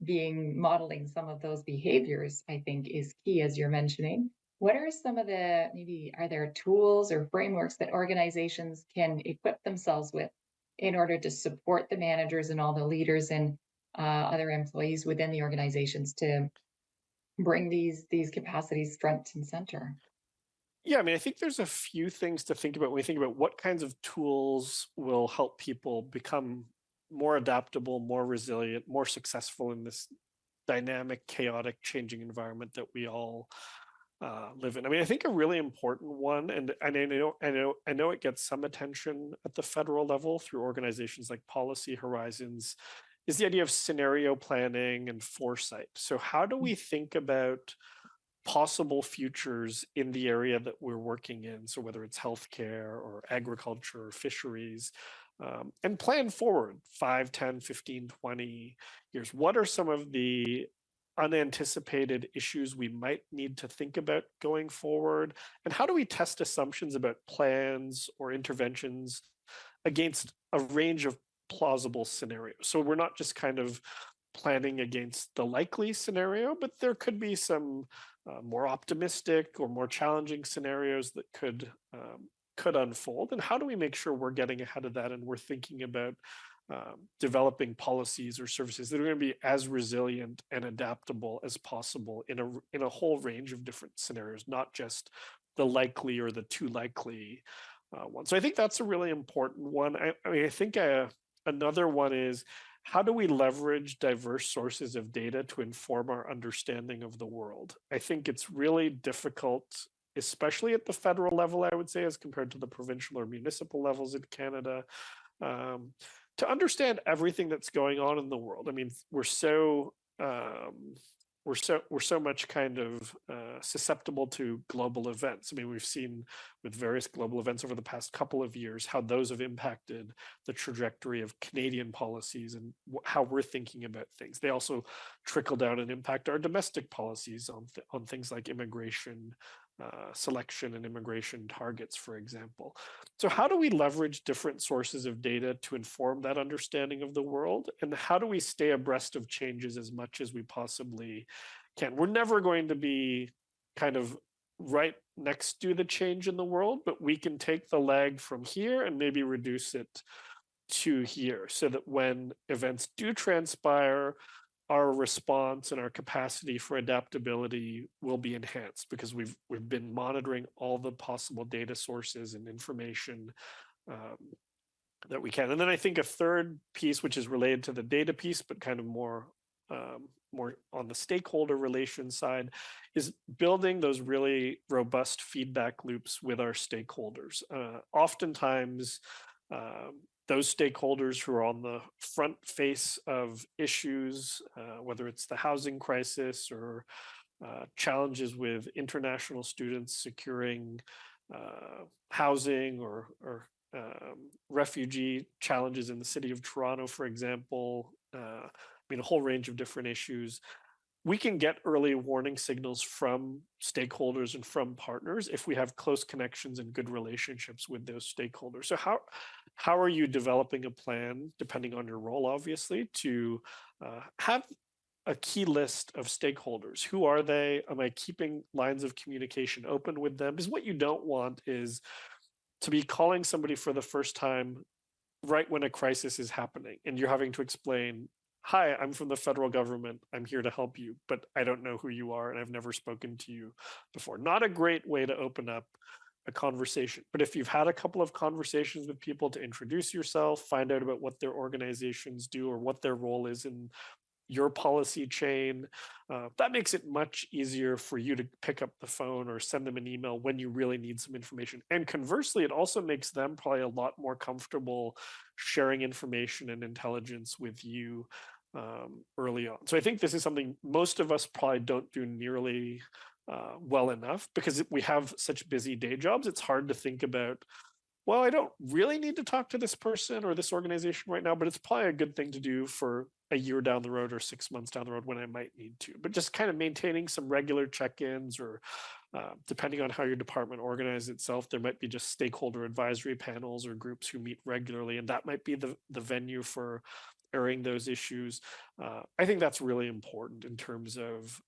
being modeling some of those behaviors, I think, is key, as you're mentioning. What are some of the, maybe, are there tools or frameworks that organizations can equip themselves with in order to support the managers and all the leaders and other employees within the organizations to bring these capacities front and center? Yeah, I mean, I think there's a few things to think about when we think about what kinds of tools will help people become more adaptable, more resilient, more successful in this dynamic, chaotic, changing environment that we all live in. I mean, I think a really important one, and I know it gets some attention at the federal level through organizations like Policy Horizons, is the idea of scenario planning and foresight. So, how do we think about possible futures in the area that we're working in? So, whether it's healthcare or agriculture or fisheries, and plan forward 5, 10, 15, 20 years. What are some of the unanticipated issues we might need to think about going forward? And how do we test assumptions about plans or interventions against a range of plausible scenarios? So we're not just kind of planning against the likely scenario, but there could be some more optimistic or more challenging scenarios that could unfold. And how do we make sure we're getting ahead of that and we're thinking about developing policies or services that are going to be as resilient and adaptable as possible in a whole range of different scenarios, not just the likely or the too likely one. So I think that's a really important one. I mean, I think another one is, how do we leverage diverse sources of data to inform our understanding of the world? I think it's really difficult, especially at the federal level, I would say, as compared to the provincial or municipal levels in Canada, um, to understand everything that's going on in the world. I mean, we're so much kind of susceptible to global events. I mean, we've seen with various global events over the past couple of years how those have impacted the trajectory of Canadian policies and how we're thinking about things. They also trickle down and impact our domestic policies on things like immigration selection and immigration targets, for example. So, how do we leverage different sources of data to inform that understanding of the world? And how do we stay abreast of changes as much as we possibly can? We're never going to be kind of right next to the change in the world, but we can take the lag from here and maybe reduce it to here so that when events do transpire, our response and our capacity for adaptability will be enhanced because we've been monitoring all the possible data sources and information um, that we can. And then I think a third piece, which is related to the data piece, but kind of more on the stakeholder relations side, is building those really robust feedback loops with our stakeholders. Oftentimes, those stakeholders who are on the front face of issues, whether it's the housing crisis or challenges with international students securing housing, or refugee challenges in the city of Toronto, for example. I mean, a whole range of different issues. We can get early warning signals from stakeholders and from partners if we have close connections and good relationships with those stakeholders. So how are you developing a plan, depending on your role, obviously, to have a key list of stakeholders? Who are they? Am I keeping lines of communication open with them? Because what you don't want is to be calling somebody for the first time right when a crisis is happening and you're having to explain, hi, I'm from the federal government, I'm here to help you, but I don't know who you are and I've never spoken to you before. Not a great way to open up a conversation. But if you've had a couple of conversations with people to introduce yourself, find out about what their organizations do or what their role is in your policy chain, that makes it much easier for you to pick up the phone or send them an email when you really need some information. And conversely, it also makes them probably a lot more comfortable sharing information and intelligence with you early on. So I think this is something most of us probably don't do nearly well enough, because we have such busy day jobs. It's hard to think about, well, I don't really need to talk to this person or this organization right now, but it's probably a good thing to do for a year down the road or 6 months down the road when I might need to. But just kind of maintaining some regular check-ins, or depending on how your department organizes itself, there might be just stakeholder advisory panels or groups who meet regularly, and that might be the venue for airing those issues. I think that's really important in terms of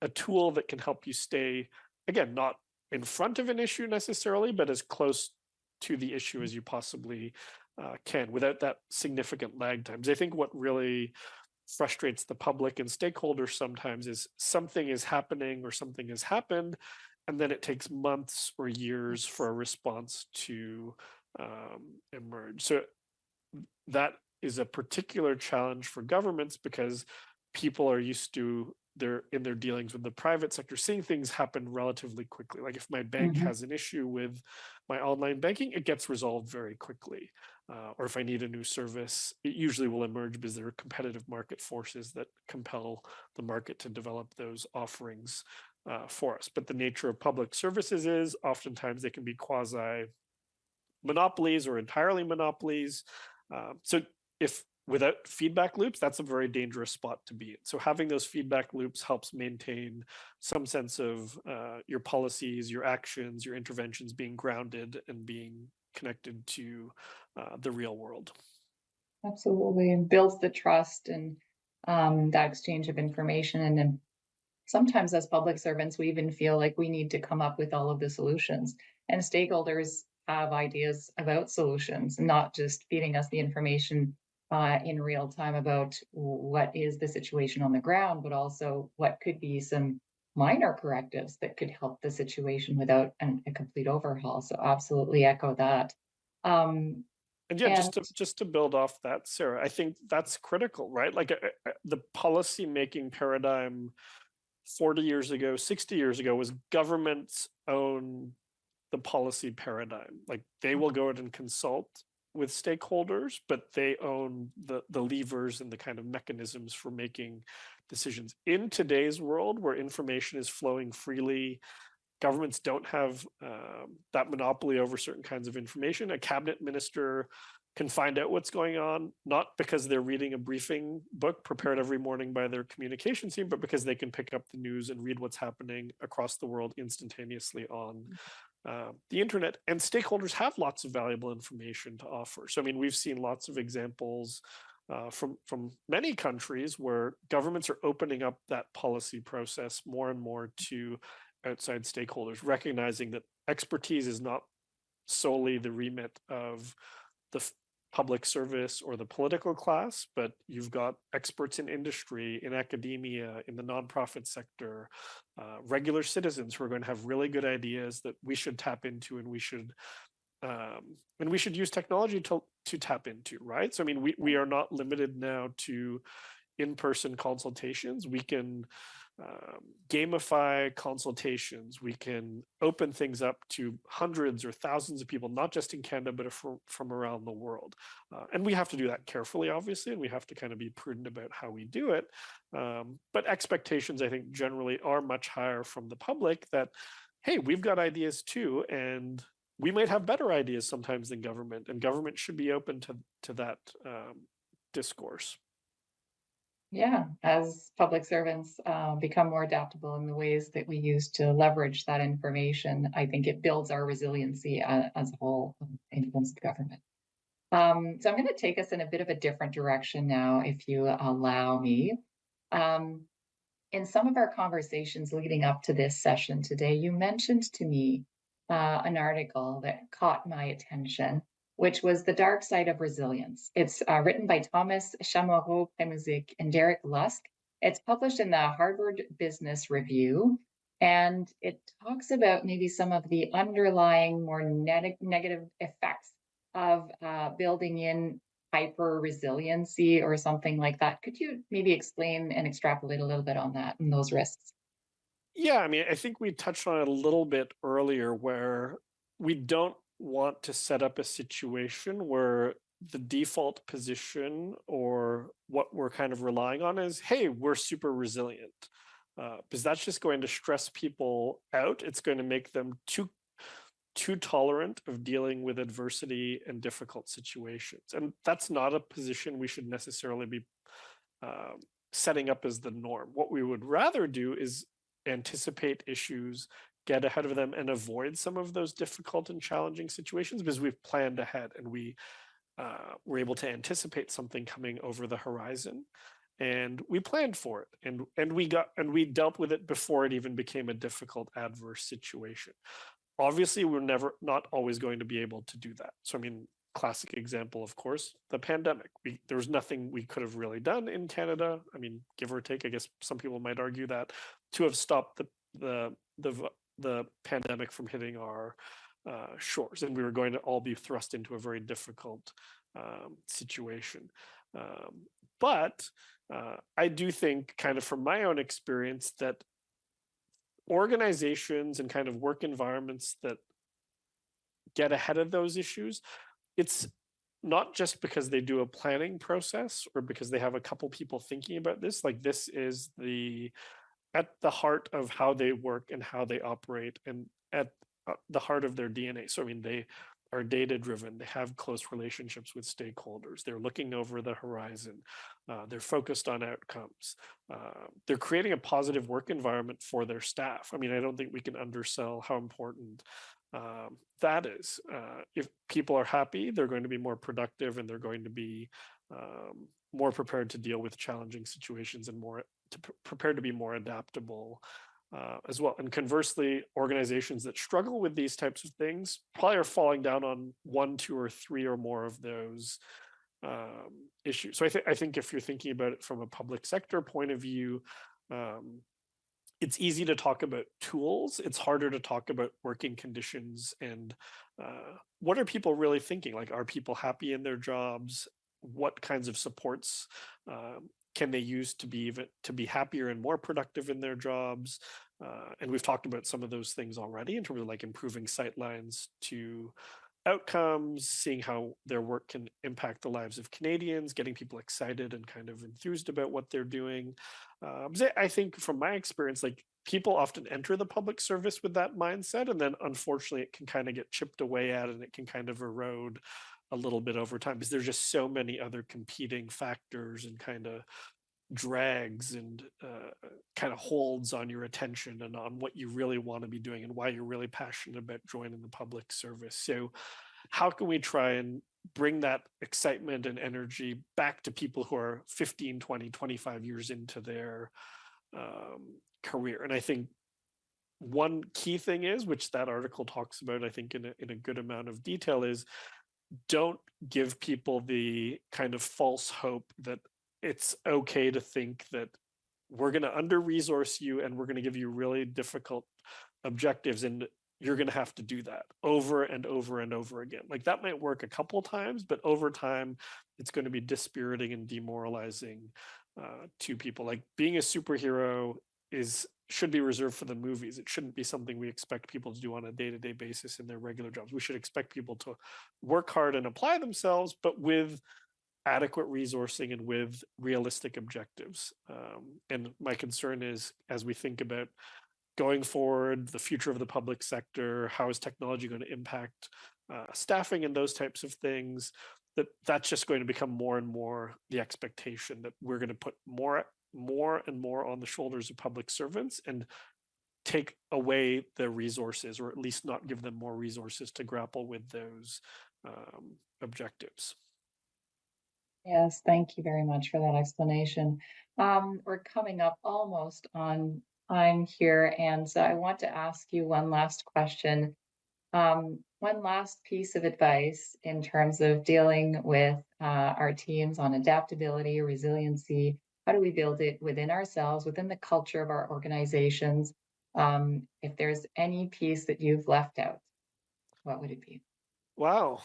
a tool that can help you stay, again, not in front of an issue necessarily, but as close to the issue as you possibly can without that significant lag times. I think what really frustrates the public and stakeholders sometimes is something is happening or something has happened, and then it takes months or years for a response to emerge. So that is a particular challenge for governments, because people are used to in their dealings with the private sector seeing things happen relatively quickly. Like if my bank Mhm. has an issue with my online banking, it gets resolved very quickly. Or if I need a new service, it usually will emerge because there are competitive market forces that compel the market to develop those offerings for us. But the nature of public services is oftentimes they can be quasi monopolies or entirely monopolies. So if without feedback loops, that's a very dangerous spot to be in. So having those feedback loops helps maintain some sense of your policies, your actions, your interventions being grounded and being connected to the real world. Absolutely, and builds the trust and that exchange of information. And then sometimes, as public servants, we even feel like we need to come up with all of the solutions. And stakeholders have ideas about solutions, not just feeding us the information in real time about what is the situation on the ground, but also what could be some minor correctives that could help the situation without a complete overhaul. So, absolutely echo that. Um, And yeah, and just to build off that, Sarah, I think that's critical, right? Like the policy making paradigm 40 years ago, 60 years ago was governments own the policy paradigm. Like they will go out and consult with stakeholders, but they own the levers and the kind of mechanisms for making decisions. In today's world, where information is flowing freely, governments don't have that monopoly over certain kinds of information. A cabinet minister can find out what's going on, not because they're reading a briefing book prepared every morning by their communications team, but because they can pick up the news and read what's happening across the world instantaneously on the internet. And stakeholders have lots of valuable information to offer. So, I mean, we've seen lots of examples from many countries where governments are opening up that policy process more and more to outside stakeholders, recognizing that expertise is not solely the remit of the public service or the political class, but you've got experts in industry, in academia, in the nonprofit sector, regular citizens who are going to have really good ideas that we should tap into, and we should use technology to tap into, right? So I mean, we are not limited now to in-person consultations. We can gamify consultations. We can open things up to hundreds or thousands of people, not just in Canada, but from around the world. And we have to do that carefully, obviously, and we have to kind of be prudent about how we do it. But expectations, I think, generally are much higher from the public that, hey, we've got ideas too, and we might have better ideas sometimes than government, and government should be open to that discourse. Yeah, as public servants become more adaptable in the ways that we use to leverage that information, I think it builds our resiliency as a whole against the government. So I'm going to take us in a bit of a different direction now, if you allow me. Um, in some of our conversations leading up to this session today, you mentioned to me an article that caught my attention, which was The Dark Side of Resilience. It's written by Thomas Chamorro-Premuzic and Derek Lusk. It's published in the Harvard Business Review, and it talks about maybe some of the underlying more negative effects of building in hyper resiliency or something like that. Could you maybe explain and extrapolate a little bit on that and those risks? Yeah, I mean, I think we touched on it a little bit earlier where we don't want to set up a situation where the default position or what we're kind of relying on is, hey, we're super resilient. Because that's just going to stress people out. It's going to make them too tolerant of dealing with adversity and difficult situations. And that's not a position we should necessarily be um, setting up as the norm. What we would rather do is anticipate issues, get ahead of them, and avoid some of those difficult and challenging situations because we've planned ahead and we were able to anticipate something coming over the horizon, and we planned for it, and we dealt with it before it even became a difficult adverse situation. Obviously, we're never not always going to be able to do that. So I mean, classic example, of course, the pandemic. There was nothing we could have really done in Canada. I mean, give or take, I guess some people might argue that to have stopped the pandemic from hitting our shores, and we were going to all be thrust into a very difficult situation. Um, but I do think, kind of from my own experience, that organizations and kind of work environments that get ahead of those issues, it's not just because they do a planning process or because they have a couple people thinking about this. Like, this is the at the heart of how they work and how they operate, and at the heart of their DNA. So I mean, they are data driven, they have close relationships with stakeholders, they're looking over the horizon, they're focused on outcomes, they're creating a positive work environment for their staff. I mean, I don't think we can undersell how important that is. If people are happy, they're going to be more productive, and they're going to be more prepared to deal with challenging situations, and more prepared to be more adaptable as well. And conversely, organizations that struggle with these types of things probably are falling down on one, two, or three or more of those issues. So I think if you're thinking about it from a public sector point of view, um, it's easy to talk about tools. It's harder to talk about working conditions and what are people really thinking? Like, are people happy in their jobs? What kinds of supports can they use to be happier and more productive in their jobs? And we've talked about some of those things already in terms of like improving sightlines to outcomes, seeing how their work can impact the lives of Canadians, getting people excited and kind of enthused about what they're doing. I think from my experience, like, people often enter the public service with that mindset, and then unfortunately it can kind of get chipped away at, and it can kind of erode a little bit over time because there's just so many other competing factors and kind of drags and kind of holds on your attention and on what you really want to be doing and why you're really passionate about joining the public service. So how can we try and bring that excitement and energy back to people who are 15, 20, 25 years into their career? And I think one key thing is, which that article talks about, I think in a good amount of detail, is don't give people the kind of false hope that it's okay to think that we're going to under resource you and we're going to give you really difficult objectives, and you're going to have to do that over and over and over again. Like, that might work a couple times, but over time it's going to be dispiriting and demoralizing to people. Like being a superhero is should be reserved for the movies. It shouldn't be something we expect people to do on a day-to-day basis in their regular jobs. We should expect people to work hard and apply themselves, but with adequate resourcing and with realistic objectives. And my concern is, as we think about going forward, the future of the public sector, how is technology going to impact staffing and those types of things, that's just going to become more and more the expectation that we're going to put more and more on the shoulders of public servants and take away their resources, or at least not give them more resources to grapple with those objectives. Yes, thank you very much for that explanation. We're coming up almost on time here, and so I want to ask you one last question. One last piece of advice in terms of dealing with our teams on adaptability, resiliency. How do we build it within ourselves, within the culture of our organizations? If there's any piece that you've left out, what would it be? Wow,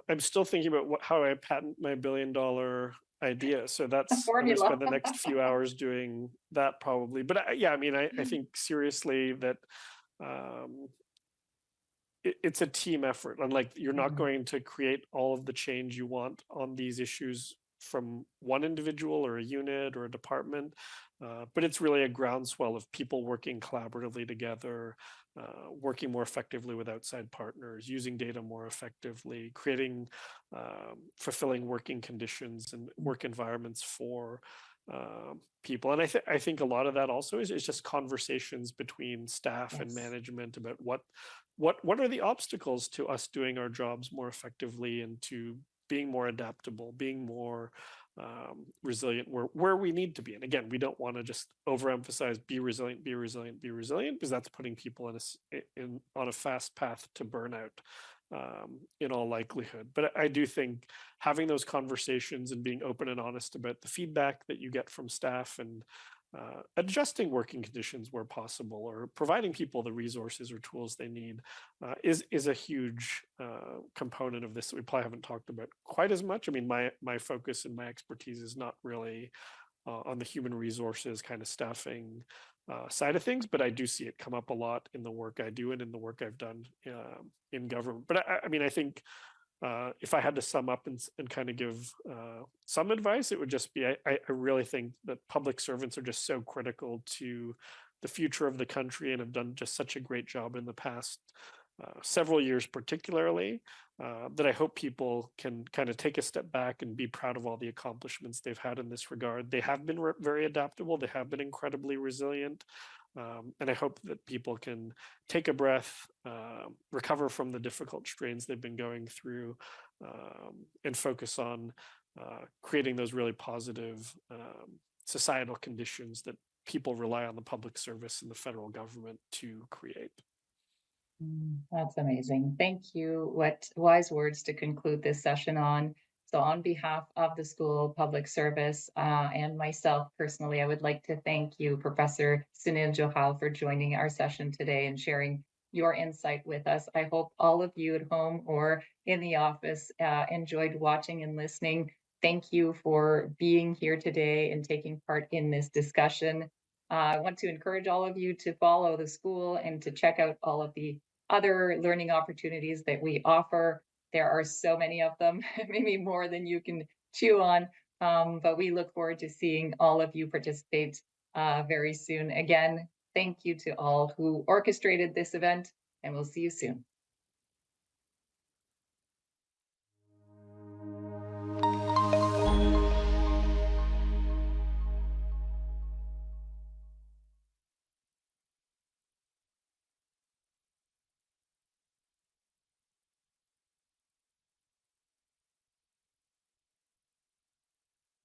I'm still thinking about how I patent my $1 billion idea. So A I'm going to formula. spend the next few hours doing that probably. But yeah, I mean, I think seriously that um, it's a team effort. And like, you're not Mhm. going to create all of the change you want on these issues from one individual or a unit or a department, but it's really a groundswell of people working collaboratively together, working more effectively with outside partners, using data more effectively, creating fulfilling working conditions and work environments for people. And I think a lot of that also is just conversations between staff and Yes. management about what are the obstacles to us doing our jobs more effectively and to being more adaptable, being more resilient where we need to be. And again, we don't want to just overemphasize be resilient, be resilient, be resilient, because that's putting people on a fast path to burnout in all likelihood. But I do think having those conversations and being open and honest about the feedback that you get from staff and adjusting working conditions where possible, or providing people the resources or tools they need, is a huge component of this that we probably haven't talked about quite as much. I mean, my focus and my expertise is not really on the human resources kind of staffing side of things, but I do see it come up a lot in the work I do and in the work I've done in government. But I mean, I think if I had to sum up and kind of give some advice, it would just be I really think that public servants are just so critical to the future of the country and have done just such a great job in the past several years, particularly, that I hope people can kind of take a step back and be proud of all the accomplishments they've had in this regard. They have been very adaptable, they have been incredibly resilient. And I hope that people can take a breath, recover from the difficult strains they've been going through, and focus on creating those really positive societal conditions that people rely on the public service and the federal government to create. That's amazing. Thank you. What wise words to conclude this session on. So, on behalf of the School of Public Service and myself personally, I would like to thank you, Professor Sunil Johal, for joining our session today and sharing your insight with us. I hope all of you at home or in the office enjoyed watching and listening. Thank you for being here today and taking part in this discussion. I want to encourage all of you to follow the school and to check out all of the other learning opportunities that we offer. There are so many of them, maybe more than you can chew on. But we look forward to seeing all of you participate very soon. Again, thank you to all who orchestrated this event, and we'll see you soon.